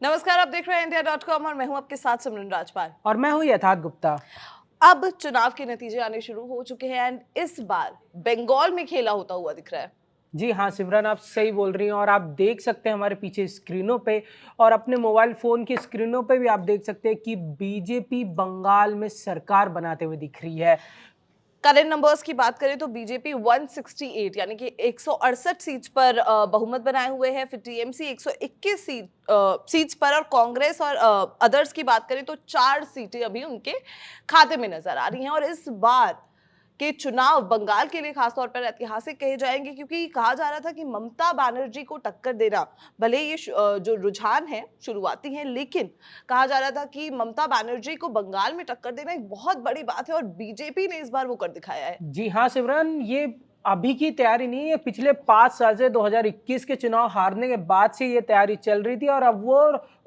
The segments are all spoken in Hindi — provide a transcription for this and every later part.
नमस्कार, आप देख रहे हैं इंडिया.com और मैं हूं आपके साथ सिमरन राजपाल। और मैं हूं यथार्थ गुप्ता। अब चुनाव के नतीजे आने शुरू हो चुके हैं एंड इस बार बंगाल में खेला होता हुआ दिख रहा है। जी हाँ सिमरन, आप सही बोल रही हैं और आप देख सकते हैं हमारे पीछे स्क्रीनों पे और अपने मोबाइल फ़ोन की स्क्रीनों पे भी आप देख सकते हैं कि बीजेपी बंगाल में सरकार बनाते हुए दिख रही है। करंट नंबर्स की बात करें तो बीजेपी 168 यानी कि 168 सीट्स पर बहुमत बनाए हुए है। फिर टीएमसी 121 सीट्स पर और कांग्रेस और अदर्स की बात करें तो 4 सीटें अभी उनके खाते में नजर आ रही हैं। और इस बार के चुनाव बंगाल के लिए खासतौर पर ऐतिहासिक कहे जाएंगे, क्योंकि कहा जा रहा था कि ममता बनर्जी को टक्कर देना, भले ये जो रुझान है शुरुआती है, लेकिन कहा जा रहा था कि ममता बनर्जी को बंगाल में टक्कर देना एक बहुत बड़ी बात है और बीजेपी ने इस बार वो कर दिखाया है। जी हाँ सिमरन, ये अभी की तैयारी नहीं है, पिछले 5 साल से 2021 के चुनाव हारने के बाद से ये तैयारी चल रही थी और अब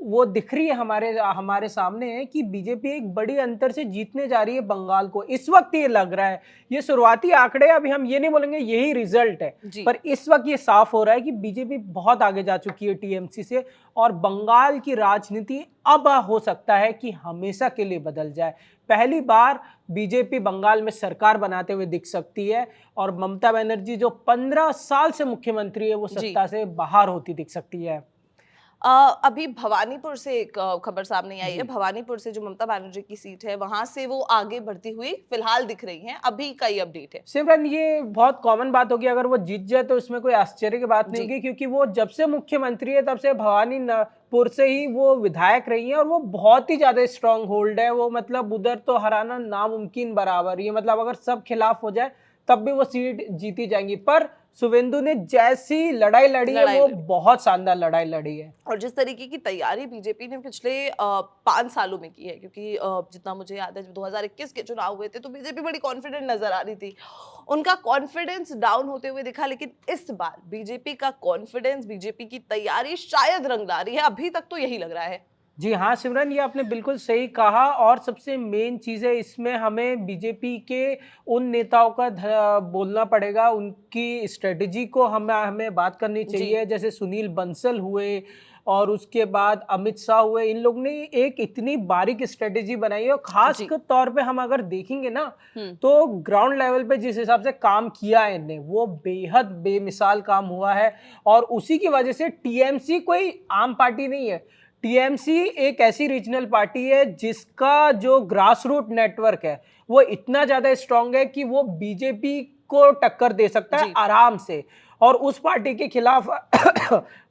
वो दिख रही है हमारे हमारे सामने है कि बीजेपी एक बड़ी अंतर से जीतने जा रही है बंगाल को। इस वक्त ये लग रहा है, ये शुरुआती आंकड़े, अभी हम ये नहीं बोलेंगे यही रिजल्ट है, पर इस वक्त ये साफ हो रहा है कि बीजेपी बहुत आगे जा चुकी है टीएमसी से और बंगाल की राजनीति अब हो सकता है कि हमेशा के लिए बदल जाए। पहली बार बीजेपी बंगाल में सरकार बनाते हुए दिख सकती है और ममता बनर्जी जो 15 साल से मुख्यमंत्री है वो सत्ता से बाहर होती दिख सकती है। अभी भवानीपुर से एक खबर सामने आई है। भवानीपुर से जो ममता बनर्जी की सीट है वहां से वो आगे बढ़ती हुई फिलहाल दिख रही हैं। अभी का ये अपडेट है। सिमरन, ये बहुत कॉमन बात होगी, अगर वो जीत जाए तो इसमें कोई आश्चर्य की बात नहीं होगी, क्योंकि वो जब से मुख्यमंत्री है तब से भवानीपुर से ही वो विधायक रही है और वो बहुत ही ज्यादा स्ट्रांग होल्ड है। वो मतलब उधर तो हराना नामुमकिन बराबर ही है, मतलब अगर सब खिलाफ हो जाए तब भी वो सीट जीती जाएंगी। पर शुवेंदु ने जैसी लड़ाई लड़ी है वो बहुत शानदार लड़ाई लड़ी है। और जिस तरीके की तैयारी बीजेपी ने पिछले 5 सालों में की है, क्योंकि जितना मुझे याद है जब 2021 के चुनाव हुए थे तो बीजेपी बड़ी कॉन्फिडेंट नजर आ रही थी। उनका कॉन्फिडेंस डाउन होते हुए दिखा, लेकिन इस बार बीजेपी का कॉन्फिडेंस, बीजेपी की तैयारी शायद रंग ला रही है। अभी तक तो यही लग रहा है। जी हाँ सिमरन, ये आपने बिल्कुल सही कहा और सबसे मेन चीज़ है इसमें हमें बीजेपी के उन नेताओं का बोलना पड़ेगा, उनकी स्ट्रेटजी को हमें बात करनी चाहिए। जैसे सुनील बंसल हुए और उसके बाद अमित शाह हुए, इन लोग ने एक इतनी बारीक स्ट्रेटजी बनाई है और खास तौर पे हम अगर देखेंगे ना तो ग्राउंड लेवल पे जिस हिसाब से काम किया है इनने वो बेहद बेमिसाल काम हुआ है। और उसी की वजह से टीएमसी कोई आम पार्टी नहीं है, टीएमसी एक ऐसी रीजनल पार्टी है जिसका जो ग्रास रूट नेटवर्क है वो इतना ज्यादा स्ट्रांग है कि वो बीजेपी को टक्कर दे सकता है आराम से। और उस पार्टी के खिलाफ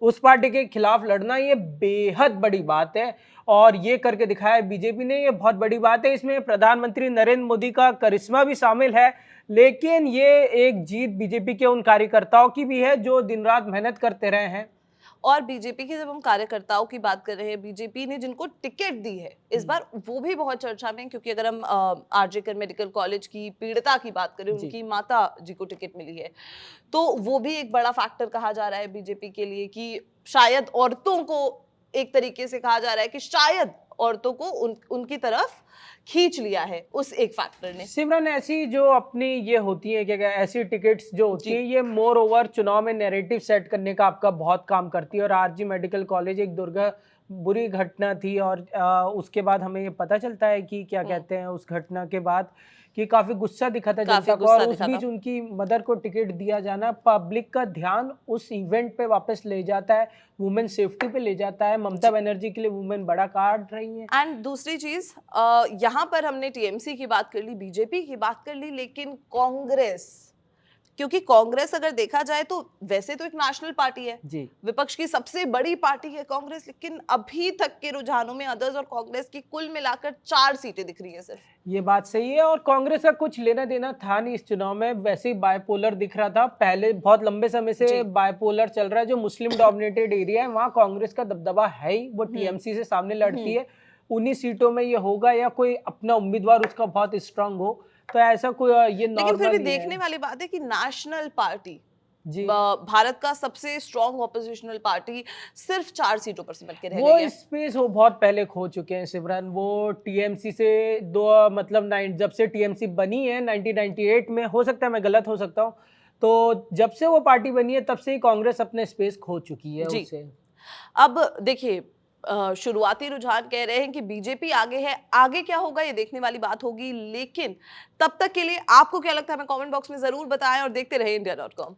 उस पार्टी के खिलाफ लड़ना ये बेहद बड़ी बात है और ये करके दिखाया बीजेपी ने, ये बहुत बड़ी बात है। इसमें प्रधानमंत्री नरेंद्र मोदी का करिश्मा भी शामिल है, लेकिन ये एक जीत बीजेपी के उन कार्यकर्ताओं की भी है जो दिन रात मेहनत करते रहे हैं। और बीजेपी की जब हम कार्यकर्ताओं की बात कर रहे हैं, बीजेपी ने जिनको टिकट दी है इस बार वो भी बहुत चर्चा में, क्योंकि अगर हम आरजे कर मेडिकल कॉलेज की पीड़िता की बात करें, उनकी माता जी को टिकट मिली है, तो वो भी एक बड़ा फैक्टर कहा जा रहा है बीजेपी के लिए कि शायद औरतों को, एक तरीके से कहा जा रहा है कि शायद औरतों को उनकी तरफ खींच लिया है उस एक फैक्टर ने। सिमरन, ऐसी जो अपनी ये होती है क्या ऐसी टिकट्स जो होती है ये मोर ओवर चुनाव में नैरेटिव सेट करने का आपका बहुत काम करती है। और आरजी मेडिकल कॉलेज एक बुरी घटना थी और उसके बाद हमें ये पता चलता है कि क्या कहते हैं उस घटना के बाद कि काफी गुस्सा दिखा था जनता को और उस बीच उनकी मदर को टिकट दिया जाना पब्लिक का ध्यान उस इवेंट पे वापस ले जाता है, वुमेन सेफ्टी पे ले जाता है। ममता बनर्जी के लिए वुमेन बड़ा काट रही है। एंड दूसरी चीज, यहाँ पर हमने टीएमसी की बात कर ली, बीजेपी की बात कर ली, लेकिन कांग्रेस, क्योंकि कांग्रेस अगर देखा जाए तो वैसे तो एक नेशनल पार्टी है, विपक्ष की सबसे बड़ी पार्टी है कांग्रेस, लेकिन अभी तक के रुझानों में अदर्स और कांग्रेस की कुल मिलाकर 4 सीटें दिख रही है सिर्फ। ये बात सही है और कांग्रेस का कुछ लेना देना था नहीं इस चुनाव में, वैसे ही बायपोलर दिख रहा था। पहले बहुत लंबे समय से बायपोलर चल रहा है, जो मुस्लिम डोमिनेटेड एरिया है वहां कांग्रेस का दबदबा है ही, वो टीएमसी से सामने लड़ती है। उन्हीं सीटों में ये होगा या कोई अपना उम्मीदवार उसका बहुत स्ट्रांग हो, तो ऐसा कोई ये नॉर्मल। लेकिन फिर भी देखने वाली बात है कि नेशनल पार्टी, भारत का सबसे स्ट्रॉन्ग ऑपोजिशनल पार्टी, सिर्फ 4 सीटों पर सिमट के रह गई है। वो स्पेस वो बहुत पहले खो चुके हैं सिमरन। वो टीएमसी से मतलब जब से टीएमसी बनी है 1998 में, हो सकता है मैं गलत हो सकता हूँ, तो जब से वो पार्टी बनी है तब से ही कांग्रेस अपने स्पेस खो चुकी है उसे। अब देखिए, शुरुआती रुझान कह रहे हैं कि बीजेपी आगे है। आगे क्या होगा ये देखने वाली बात होगी, लेकिन तब तक के लिए आपको क्या लगता है हमें कमेंट बॉक्स में जरूर बताएं और देखते रहे इंडिया.com।